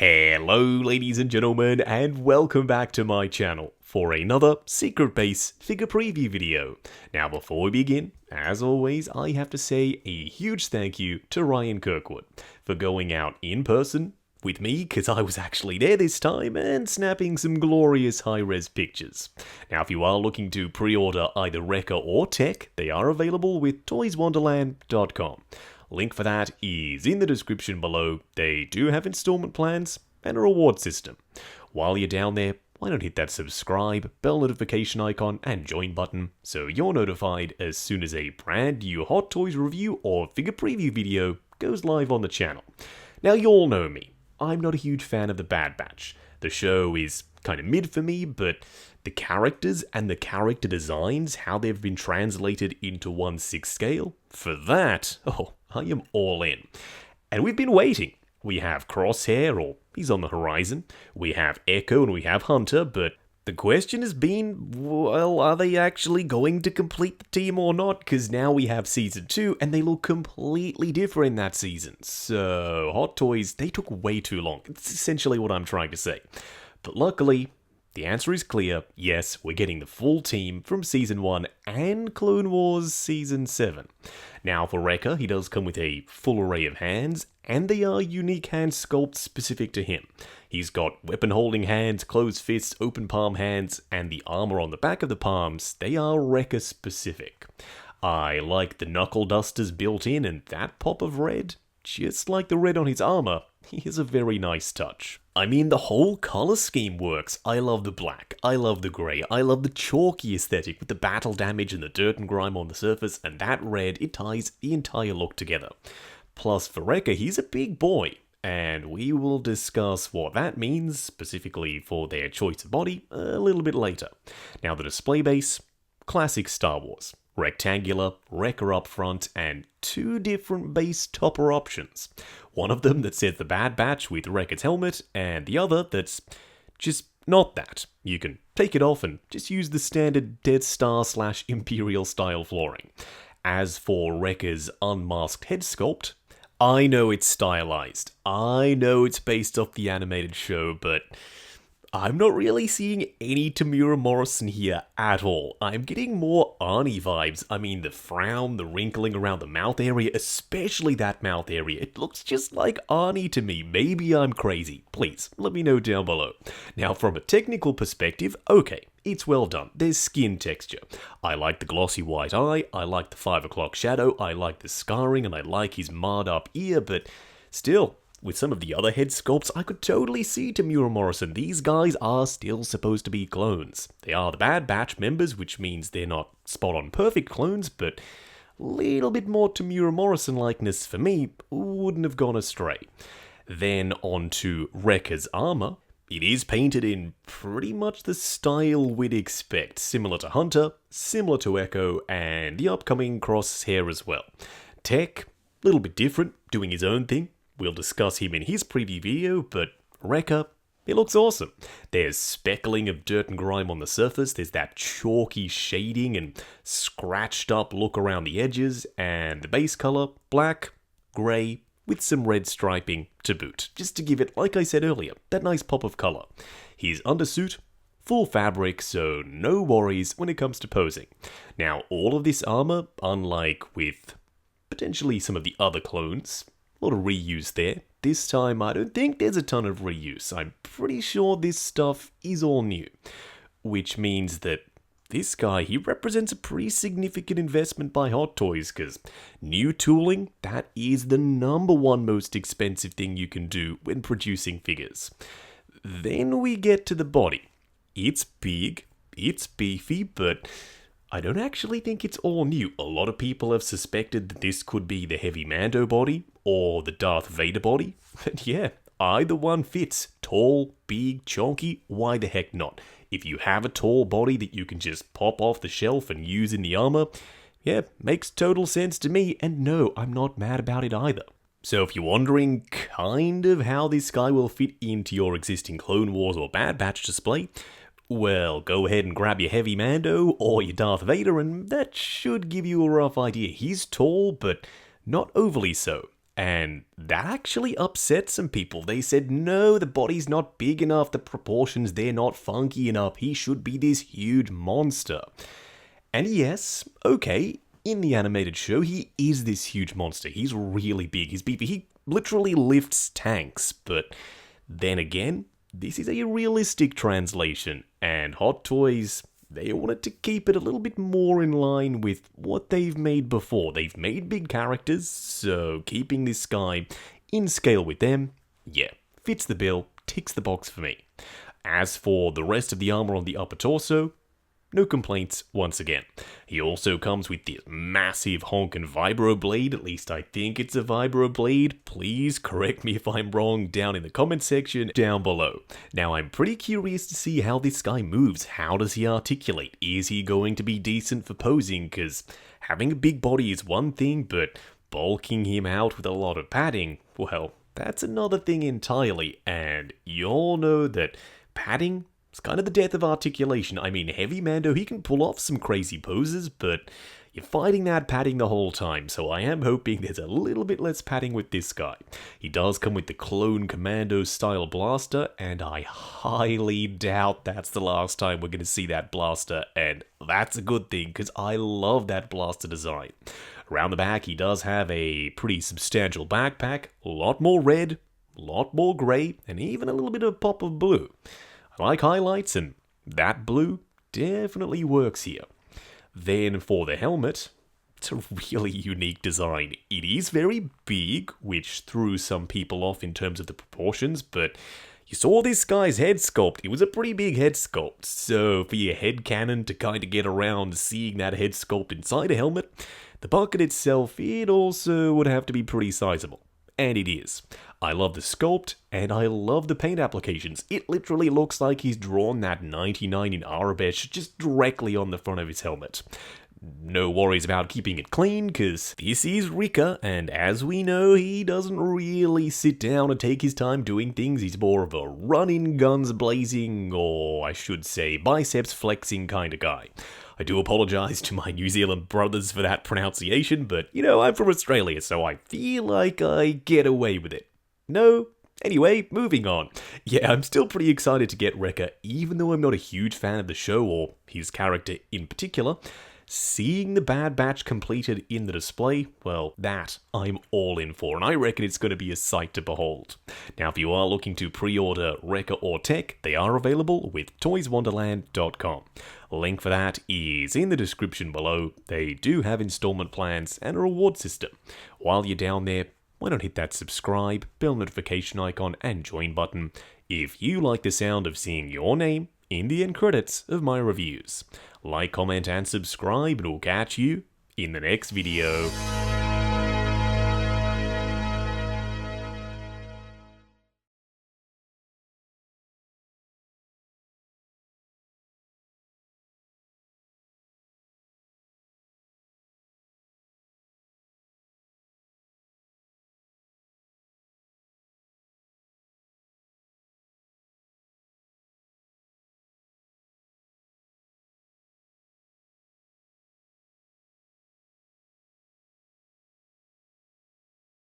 Hello ladies and gentlemen, and welcome back to my channel for another Secret Base figure preview video. Now before we begin, as always, I have to say a huge thank you to Ryan Kirkwood for going out in person with me, because I was actually there this time, and snapping some glorious high-res pictures. Now if you are looking to pre-order either Rekka or Tech, they are available with toyswonderland.com. Link for that is in the description below. They do have installment plans and a reward system. While you're down there, why not hit that subscribe, bell notification icon, and join button so you're notified as soon as a brand new Hot Toys review or figure preview video goes live on the channel. Now you all know me. I'm not a huge fan of the Bad Batch. The show is kind of mid for me, but the characters and the character designs, how they've been translated into 1/6 scale, for that, I am all in. And we've been waiting. We have Crosshair, or he's on the horizon. We have Echo and we have Hunter, but the question has been, well, are they actually going to complete the team or not? Because now we have Season 2, and they look completely different in that season. So, Hot Toys, they took way too long. It's essentially what I'm trying to say. But luckily, the answer is clear. Yes, we're getting the full team from Season 1 and Clone Wars Season 7. Now for Rekka, he does come with a full array of hands, and they are unique hand sculpts specific to him. He's got weapon-holding hands, closed fists, open palm hands, and the armor on the back of the palms, they are Rekka specific. I like the knuckle dusters built in, and that pop of red, just like the red on his armor, is a very nice touch. I mean, the whole color scheme works. I love the black, I love the grey, I love the chalky aesthetic with the battle damage and the dirt and grime on the surface, and that red, it ties the entire look together. Plus, for Rekka, he's a big boy, and we will discuss what that means, specifically for their choice of body, a little bit later. Now, the display base, classic Star Wars. Rectangular, Rekka up front, and two different base topper options. One of them that says the Bad Batch with Rekka's helmet, and the other that's just not that. You can take it off and just use the standard Death Star / Imperial style flooring. As for Rekka's unmasked head sculpt, I know it's stylized. I know it's based off the animated show, but I'm not really seeing any Temuera Morrison here at all. I'm getting more Arnie vibes. I mean, the frown, the wrinkling around the mouth area, especially that mouth area. It looks just like Arnie to me. Maybe I'm crazy. Please, let me know down below. Now, from a technical perspective, okay, it's well done. There's skin texture. I like the glossy white eye, I like the 5 o'clock shadow, I like the scarring, and I like his marred up ear, but still, with some of the other head sculpts, I could totally see Temuera Morrison. These guys are still supposed to be clones. They are the Bad Batch members, which means they're not spot-on perfect clones, but a little bit more Temuera Morrison likeness for me wouldn't have gone astray. Then on to Rekka's armor. It is painted in pretty much the style we'd expect, similar to Hunter, similar to Echo, and the upcoming Crosshair as well. Tech, a little bit different, doing his own thing. We'll discuss him in his preview video, but Rekka, it looks awesome. There's speckling of dirt and grime on the surface, there's that chalky shading and scratched up look around the edges, and the base color, black, grey, with some red striping to boot, just to give it, like I said earlier, that nice pop of color. His undersuit, full fabric, so no worries when it comes to posing. Now, all of this armor, unlike with potentially some of the other clones, a lot of reuse there. This time, I don't think there's a ton of reuse. I'm pretty sure this stuff is all new. Which means that this guy, he represents a pretty significant investment by Hot Toys, because new tooling, that is the #1 most expensive thing you can do when producing figures. Then we get to the body. It's big, it's beefy, but I don't actually think it's all new. A lot of people have suspected that this could be the Heavy Mando body, or the Darth Vader body. But yeah, either one fits. Tall, big, chunky, why the heck not? If you have a tall body that you can just pop off the shelf and use in the armor, yeah, makes total sense to me, and no, I'm not mad about it either. So if you're wondering kind of how this guy will fit into your existing Clone Wars or Bad Batch display, well, go ahead and grab your Heavy Mando or your Darth Vader, and that should give you a rough idea. He's tall, but not overly so. And that actually upset some people. They said, no, the body's not big enough, the proportions, they're not funky enough, he should be this huge monster. And yes, okay, in the animated show, he is this huge monster. He's really big, he's beefy, he literally lifts tanks. But then again, this is a realistic translation, and Hot Toys, they wanted to keep it a little bit more in line with what they've made before. They've made big characters, so keeping this guy in scale with them, yeah, fits the bill, ticks the box for me. As for the rest of the armor on the upper torso, no complaints once again. He also comes with this massive honkin' vibro blade, at least I think it's a vibro blade. Please correct me if I'm wrong down in the comment section down below. Now I'm pretty curious to see how this guy moves. How does he articulate? Is he going to be decent for posing? Because having a big body is one thing, but bulking him out with a lot of padding, well, that's another thing entirely. And you all know that padding, it's kind of the death of articulation. I mean, Heavy Mando, he can pull off some crazy poses, but you're fighting that padding the whole time, so I am hoping there's a little bit less padding with this guy. He does come with the Clone Commando style blaster, and I highly doubt that's the last time we're going to see that blaster, and that's a good thing, because I love that blaster design. Around the back, he does have a pretty substantial backpack, a lot more red, a lot more grey, and even a little bit of a pop of blue. I like highlights, and that blue definitely works here. Then for the helmet, it's a really unique design. It is very big, which threw some people off in terms of the proportions, but you saw this guy's head sculpt. It was a pretty big head sculpt, so for your head cannon to kind of get around seeing that head sculpt inside a helmet, the bucket itself, it also would have to be pretty sizable. And it is. I love the sculpt, and I love the paint applications. It literally looks like he's drawn that 99 in Arabesh just directly on the front of his helmet. No worries about keeping it clean, because this is Rika, and as we know, he doesn't really sit down and take his time doing things. He's more of a run-in, guns blazing, or I should say biceps flexing kind of guy. I do apologise to my New Zealand brothers for that pronunciation, but, you know, I'm from Australia, so I feel like I get away with it. No? Anyway, moving on. Yeah, I'm still pretty excited to get Wrecker, even though I'm not a huge fan of the show, or his character in particular. Seeing the Bad Batch completed in the display, well, that I'm all in for, and I reckon it's going to be a sight to behold. Now, if you are looking to pre-order Wrecker or Tech, they are available with toyswonderland.com. Link for that is in the description below. They do have installment plans and a reward system. While you're down there, why not hit that subscribe, bell notification icon, and join button if you like the sound of seeing your name in the end credits of my reviews. Like, comment, and subscribe, and I'll catch you in the next video.